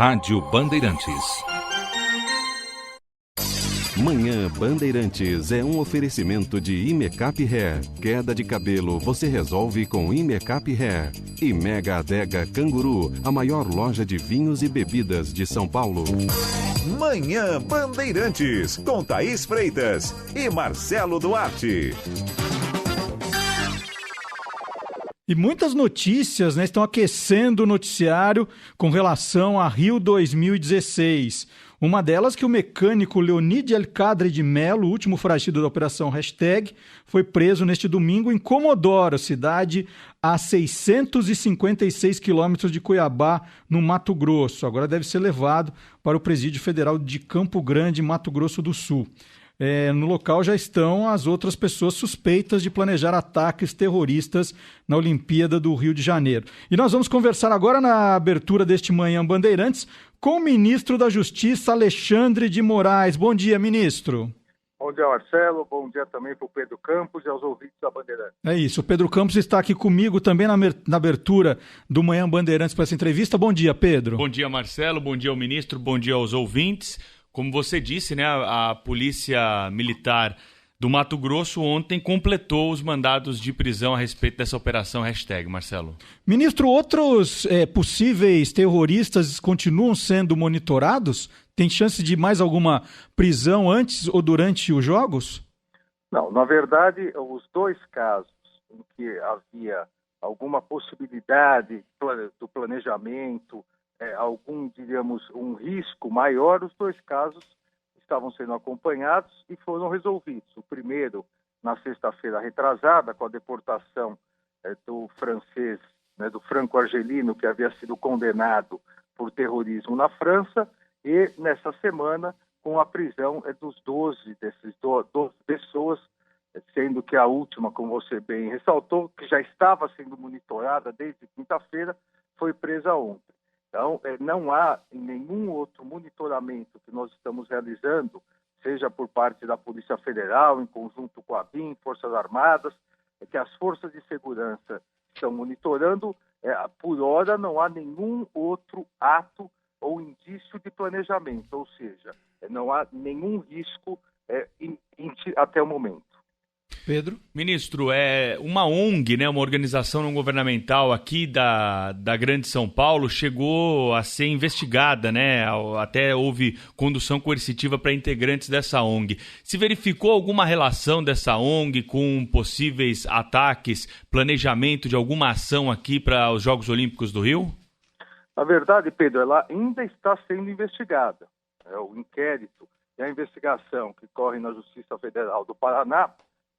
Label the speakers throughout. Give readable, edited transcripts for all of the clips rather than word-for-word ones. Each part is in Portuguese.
Speaker 1: Rádio Bandeirantes.
Speaker 2: Manhã Bandeirantes é um oferecimento de Imecap Hair. Queda de cabelo você resolve com Imecap Hair. E Mega Adega Canguru, a maior loja de vinhos e bebidas de São Paulo.
Speaker 3: Manhã Bandeirantes, com Thaís Freitas e Marcelo Duarte.
Speaker 4: E muitas notícias, estão aquecendo o noticiário com relação a Rio 2016. Uma delas que o mecânico Leonid Elcadre de Mello, o último foragido da Operação Hashtag, foi preso neste domingo em Comodoro, cidade a 656 quilômetros de Cuiabá, no Mato Grosso. Agora deve ser levado para o Presídio Federal de Campo Grande, Mato Grosso do Sul. No local já estão as outras pessoas suspeitas de planejar ataques terroristas na Olimpíada do Rio de Janeiro. E nós vamos conversar agora na abertura deste Manhã Bandeirantes com o ministro da Justiça, Alexandre de Moraes. Bom dia, ministro.
Speaker 5: Bom dia, Marcelo. Bom dia também para o Pedro Campos e aos ouvintes da Bandeirantes.
Speaker 4: É isso, o Pedro Campos está aqui comigo também na abertura do Manhã Bandeirantes para essa entrevista. Bom dia, Pedro.
Speaker 6: Bom dia, Marcelo. Bom dia ao ministro. Bom dia aos ouvintes. Como você disse, a Polícia Militar do Mato Grosso ontem completou os mandados de prisão a respeito dessa operação Hashtag, Marcelo.
Speaker 4: Ministro, outros possíveis terroristas continuam sendo monitorados? Tem chance de mais alguma prisão antes ou durante os Jogos?
Speaker 5: Não, na verdade, os dois casos em que havia alguma possibilidade do planejamento, diríamos, um risco maior, os dois casos estavam sendo acompanhados e foram resolvidos. O primeiro, na sexta-feira retrasada, com a deportação do francês, do franco-argelino, que havia sido condenado por terrorismo na França, e nessa semana, com a prisão dos 12 pessoas, sendo que a última, como você bem ressaltou, que já estava sendo monitorada desde quinta-feira, foi presa ontem. Então, não há nenhum outro monitoramento que nós estamos realizando, seja por parte da Polícia Federal, em conjunto com a BIM, Forças Armadas, que as forças de segurança estão monitorando. Por hora, não há nenhum outro ato ou indício de planejamento, ou seja, não há nenhum risco até o momento.
Speaker 6: Pedro? Ministro, uma ONG, uma organização não governamental aqui da Grande São Paulo, chegou a ser investigada, até houve condução coercitiva para integrantes dessa ONG. Se verificou alguma relação dessa ONG com possíveis ataques, planejamento de alguma ação aqui para os Jogos Olímpicos do Rio?
Speaker 5: Na verdade, Pedro, ela ainda está sendo investigada. O inquérito e a investigação que corre na Justiça Federal do Paraná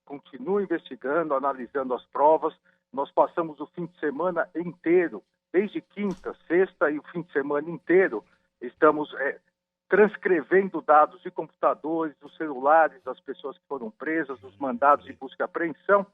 Speaker 5: continua investigando, analisando as provas. Nós passamos o fim de semana inteiro, desde quinta, sexta e o fim de semana inteiro, estamos transcrevendo dados de computadores, dos celulares das pessoas que foram presas, dos mandados de busca e apreensão,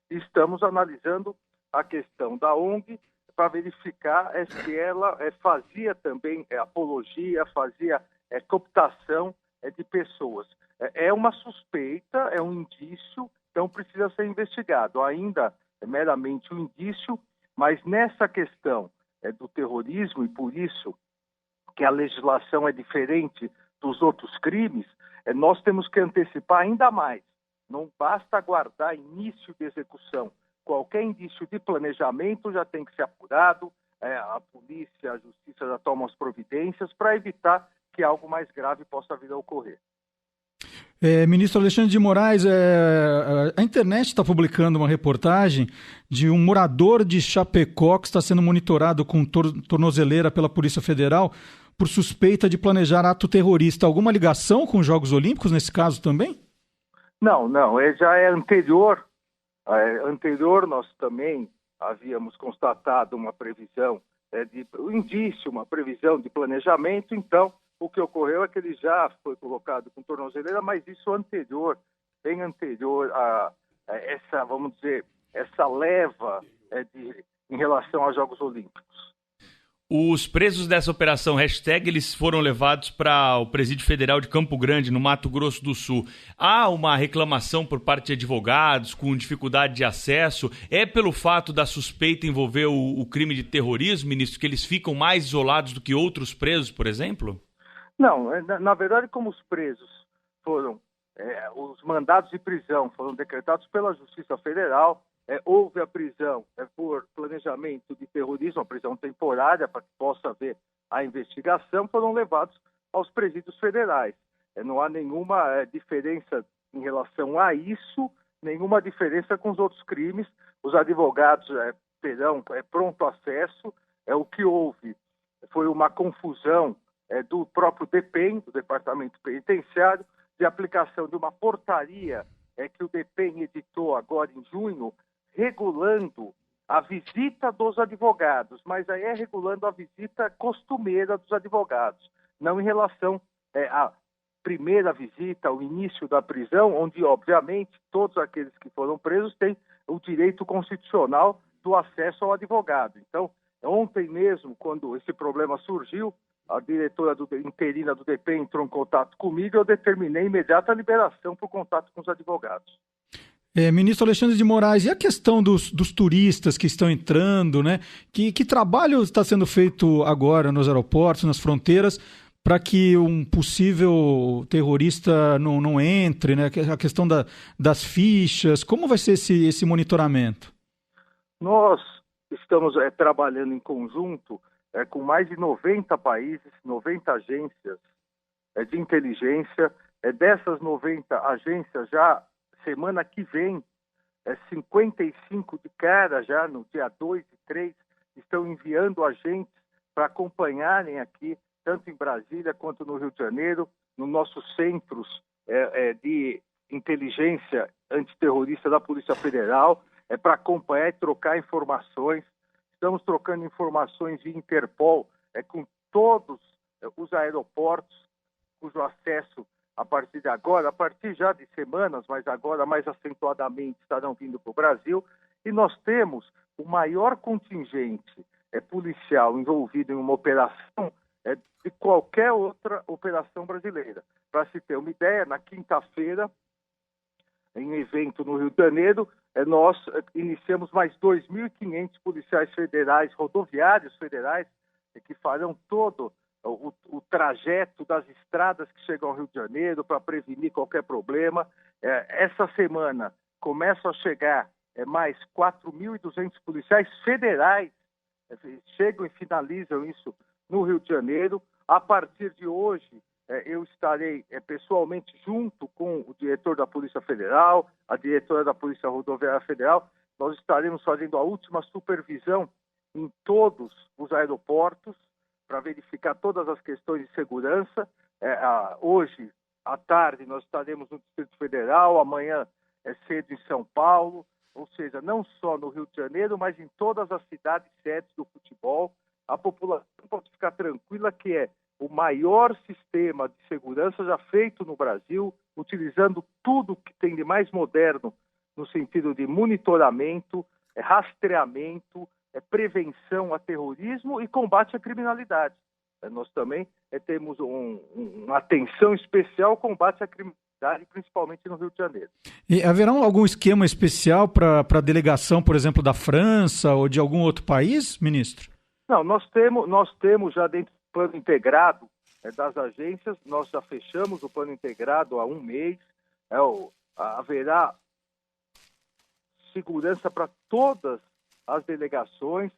Speaker 5: e estamos analisando a questão da ONG para verificar se ela fazia também apologia, fazia cooptação de pessoas. É uma suspeita, é um indício, então precisa ser investigado. Ainda é meramente um indício, mas nessa questão do terrorismo, e por isso que a legislação é diferente dos outros crimes, nós temos que antecipar ainda mais. Não basta aguardar início de execução. Qualquer indício de planejamento já tem que ser apurado, a polícia, a justiça já tomam as providências para evitar que algo mais grave possa vir a ocorrer.
Speaker 4: Ministro Alexandre de Moraes, a internet está publicando uma reportagem de um morador de Chapecó que está sendo monitorado com tornozeleira pela Polícia Federal por suspeita de planejar ato terrorista. Alguma ligação com os Jogos Olímpicos nesse caso também?
Speaker 5: Não, já é anterior. Anterior nós também havíamos constatado uma previsão uma previsão de planejamento, então o que ocorreu é que ele já foi colocado com tornozeleira, mas isso bem anterior a essa, vamos dizer, essa leva em relação aos Jogos Olímpicos.
Speaker 6: Os presos dessa operação hashtag, eles foram levados para o Presídio Federal de Campo Grande, no Mato Grosso do Sul. Há uma reclamação por parte de advogados com dificuldade de acesso. É pelo fato da suspeita envolver o crime de terrorismo, ministro, que eles ficam mais isolados do que outros presos, por exemplo?
Speaker 5: Não, na verdade, como os presos foram, os mandados de prisão foram decretados pela Justiça Federal, houve a prisão por planejamento de terrorismo, a prisão temporária para que possa haver a investigação, foram levados aos presídios federais. Não há nenhuma diferença em relação a isso, nenhuma diferença com os outros crimes. Os advogados terão pronto acesso. O que houve foi uma confusão do próprio DEPEN, do Departamento Penitenciário, de aplicação de uma portaria que o DEPEN editou agora em junho, regulando a visita dos advogados, mas aí regulando a visita costumeira dos advogados, não em relação à primeira visita, ao início da prisão, onde, obviamente, todos aqueles que foram presos têm o direito constitucional do acesso ao advogado. Então, ontem mesmo, quando esse problema surgiu, a diretora interina do DEPEN entrou em contato comigo e eu determinei imediata liberação por contato com os advogados.
Speaker 4: Ministro Alexandre de Moraes, e a questão dos turistas que estão entrando, né? Que trabalho está sendo feito agora nos aeroportos, nas fronteiras, para que um possível terrorista não entre, né? A questão das fichas, como vai ser esse monitoramento?
Speaker 5: Nós estamos trabalhando em conjunto com mais de 90 países, 90 agências de inteligência. Dessas 90 agências, já semana que vem, 55 de cara, já no dia 2 e 3, estão enviando agentes para acompanharem aqui, tanto em Brasília quanto no Rio de Janeiro, nos nossos centros de inteligência antiterrorista da Polícia Federal, para acompanhar e trocar informações. Estamos trocando informações via Interpol com todos os aeroportos, cujo acesso a partir de agora, a partir já de semanas, mas agora mais acentuadamente estarão vindo para o Brasil, e nós temos o maior contingente policial envolvido em uma operação de qualquer outra operação brasileira. Para se ter uma ideia, na quinta-feira, em um evento no Rio de Janeiro, nós iniciamos mais 2.500 policiais federais, rodoviários federais, que farão todo o trajeto das estradas que chegam ao Rio de Janeiro para prevenir qualquer problema. Essa semana começam a chegar mais 4.200 policiais federais, chegam e finalizam isso no Rio de Janeiro. A partir de hoje, eu estarei pessoalmente junto com o diretor da Polícia Federal, a diretora da Polícia Rodoviária Federal. Nós estaremos fazendo a última supervisão em todos os aeroportos, para verificar todas as questões de segurança. Hoje, à tarde, nós estaremos no Distrito Federal, amanhã cedo em São Paulo, ou seja, não só no Rio de Janeiro, mas em todas as cidades sedes do futebol. A população pode ficar tranquila que é o maior sistema de segurança já feito no Brasil, utilizando tudo que tem de mais moderno no sentido de monitoramento, rastreamento, prevenção a terrorismo e combate à criminalidade. Nós também temos uma atenção especial ao combate à criminalidade, principalmente no Rio de Janeiro.
Speaker 4: E haverá algum esquema especial para a delegação, por exemplo, da França ou de algum outro país, ministro?
Speaker 5: Não, nós temos já dentro do plano integrado das agências, nós já fechamos o plano integrado há um mês, haverá segurança para todas as delegações,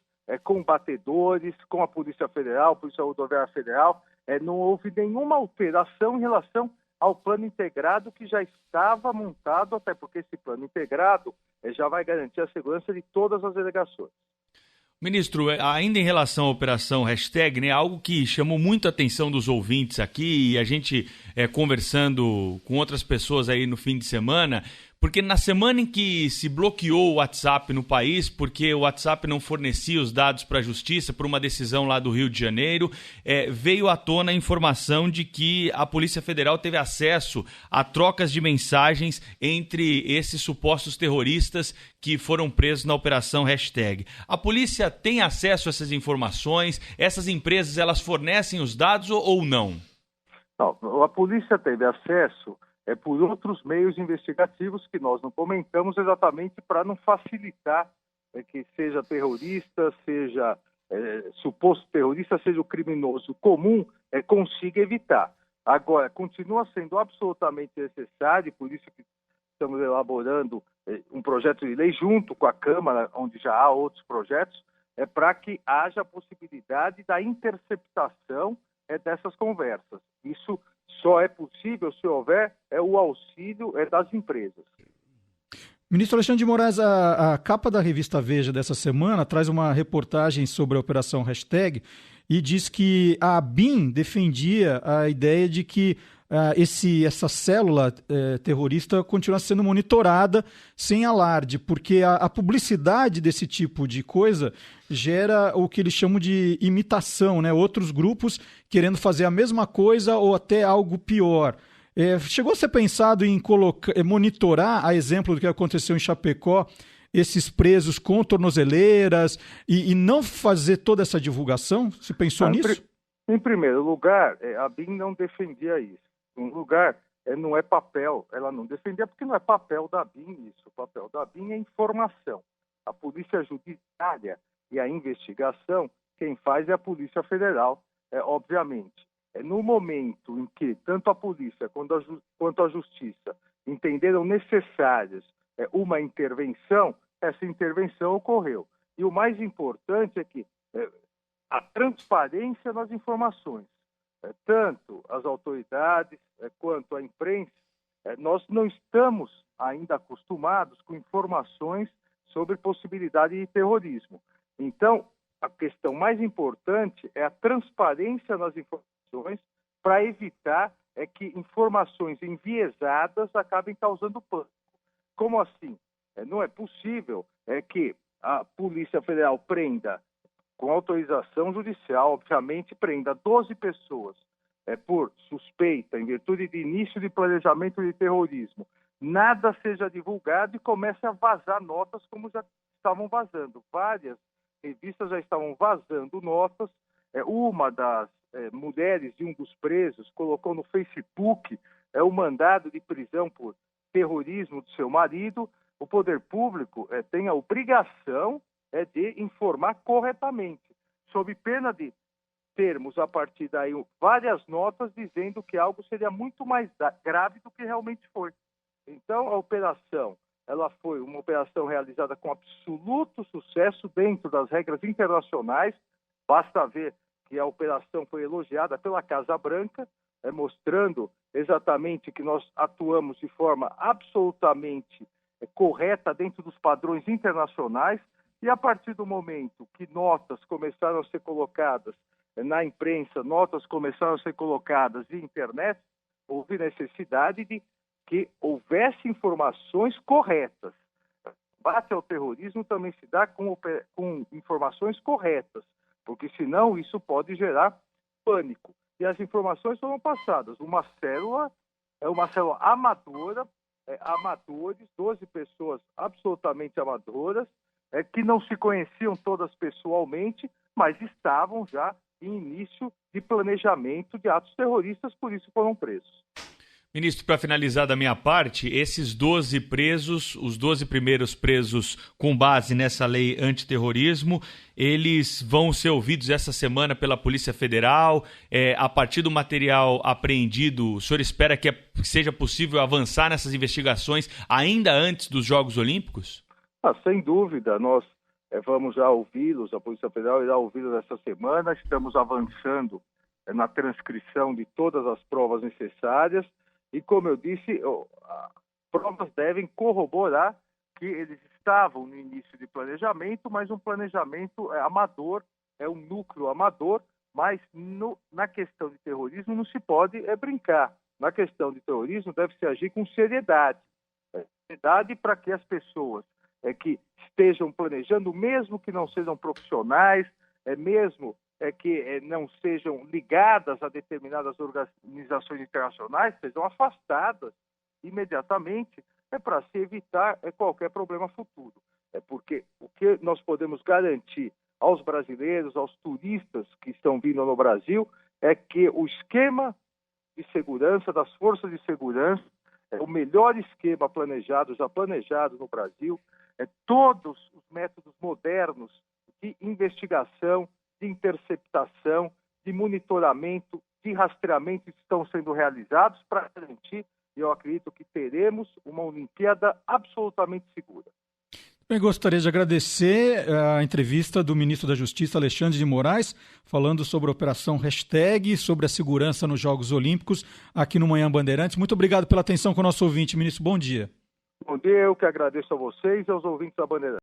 Speaker 5: com batedores, com a Polícia Federal, Polícia Rodoviária Federal. Não houve nenhuma alteração em relação ao plano integrado que já estava montado, até porque esse plano integrado já vai garantir a segurança de todas as delegações.
Speaker 6: Ministro, ainda em relação à operação hashtag, né, algo que chamou muito a atenção dos ouvintes aqui, e a gente conversando com outras pessoas aí no fim de semana, Porque na semana em que se bloqueou o WhatsApp no país, porque o WhatsApp não fornecia os dados para a Justiça por uma decisão lá do Rio de Janeiro, veio à tona a informação de que a Polícia Federal teve acesso a trocas de mensagens entre esses supostos terroristas que foram presos na Operação Hashtag. A polícia tem acesso a essas informações? Essas empresas, elas fornecem os dados ou não?
Speaker 5: Não, a polícia teve acesso por outros meios investigativos que nós não comentamos, exatamente para não facilitar que seja terrorista, seja suposto terrorista, seja o criminoso comum, consiga evitar. Agora, continua sendo absolutamente necessário, por isso que estamos elaborando um projeto de lei junto com a Câmara, onde já há outros projetos, para que haja a possibilidade da interceptação dessas conversas. Isso só é possível se houver o auxílio das empresas.
Speaker 4: Ministro Alexandre de Moraes, a capa da revista Veja dessa semana traz uma reportagem sobre a Operação Hashtag e diz que a ABIN defendia a ideia de que essa célula terrorista continua sendo monitorada sem alarde, porque a publicidade desse tipo de coisa gera o que eles chamam de imitação, né? Outros grupos querendo fazer a mesma coisa ou até algo pior. Chegou a ser pensado em monitorar, a exemplo do que aconteceu em Chapecó, esses presos com tornozeleiras e não fazer toda essa divulgação? Você pensou nisso?
Speaker 5: Em primeiro lugar, a ABIN não defendia isso. Em lugar, não é papel, ela não defendia porque não é papel da ABIN isso. O papel da ABIN é informação. A Polícia Judiciária e a investigação, quem faz é a Polícia Federal, obviamente. No momento em que tanto a polícia quanto a justiça entenderam necessárias uma intervenção, essa intervenção ocorreu. E o mais importante é que a transparência nas informações, tanto as autoridades quanto a imprensa, nós não estamos ainda acostumados com informações sobre possibilidade de terrorismo. Então, a questão mais importante é a transparência nas informações para evitar que informações enviesadas acabem causando pânico. Como assim? Não é possível que a Polícia Federal prenda, com autorização judicial, obviamente, prenda 12 pessoas por suspeita, em virtude de início de planejamento de terrorismo, nada seja divulgado e comece a vazar notas como já estavam vazando. Várias revistas já estavam vazando notas. Uma das mulheres de um dos presos colocou no Facebook o mandado de prisão por terrorismo do seu marido. O poder público tem a obrigação de informar corretamente, sob pena de termos, a partir daí, várias notas dizendo que algo seria muito mais grave do que realmente foi. Então, a operação, ela foi uma operação realizada com absoluto sucesso dentro das regras internacionais. Basta ver que a operação foi elogiada pela Casa Branca, mostrando exatamente que nós atuamos de forma absolutamente correta dentro dos padrões internacionais. E a partir do momento que notas começaram a ser colocadas na imprensa, notas começaram a ser colocadas na internet, houve necessidade de que houvesse informações corretas. O combate ao terrorismo também se dá com informações corretas, porque senão isso pode gerar pânico. E as informações foram passadas. Uma célula amadora, amadores, 12 pessoas absolutamente amadoras, que não se conheciam todas pessoalmente, mas estavam já em início de planejamento de atos terroristas, por isso foram presos.
Speaker 6: Ministro, para finalizar da minha parte, esses 12 presos, os 12 primeiros presos com base nessa lei antiterrorismo, eles vão ser ouvidos essa semana pela Polícia Federal. A partir do material apreendido, o senhor espera que seja possível avançar nessas investigações ainda antes dos Jogos Olímpicos?
Speaker 5: Sem dúvida, nós vamos já ouvi-los, a Polícia Federal irá ouvi-los essa semana. Estamos avançando na transcrição de todas as provas necessárias. E, como eu disse, as provas devem corroborar que eles estavam no início de planejamento, mas um planejamento amador, um núcleo amador, mas na questão de terrorismo não se pode brincar. Na questão de terrorismo deve-se agir com seriedade. para que as pessoas que estejam planejando, mesmo que não sejam profissionais, mesmo que não sejam ligadas a determinadas organizações internacionais, sejam afastadas imediatamente, para se evitar qualquer problema futuro. Porque o que nós podemos garantir aos brasileiros, aos turistas que estão vindo no Brasil, é que o esquema de segurança das forças de segurança é o melhor esquema já planejado no Brasil. Todos os métodos modernos de investigação, de interceptação, de monitoramento, de rastreamento estão sendo realizados para garantir, e eu acredito que teremos uma Olimpíada absolutamente segura.
Speaker 4: Eu gostaria de agradecer a entrevista do ministro da Justiça, Alexandre de Moraes, falando sobre a Operação Hashtag, sobre a segurança nos Jogos Olímpicos, aqui no Manhã Bandeirantes. Muito obrigado pela atenção com o nosso ouvinte, ministro. Bom dia.
Speaker 5: Bom dia, eu que agradeço a vocês e aos ouvintes da Bandeirantes.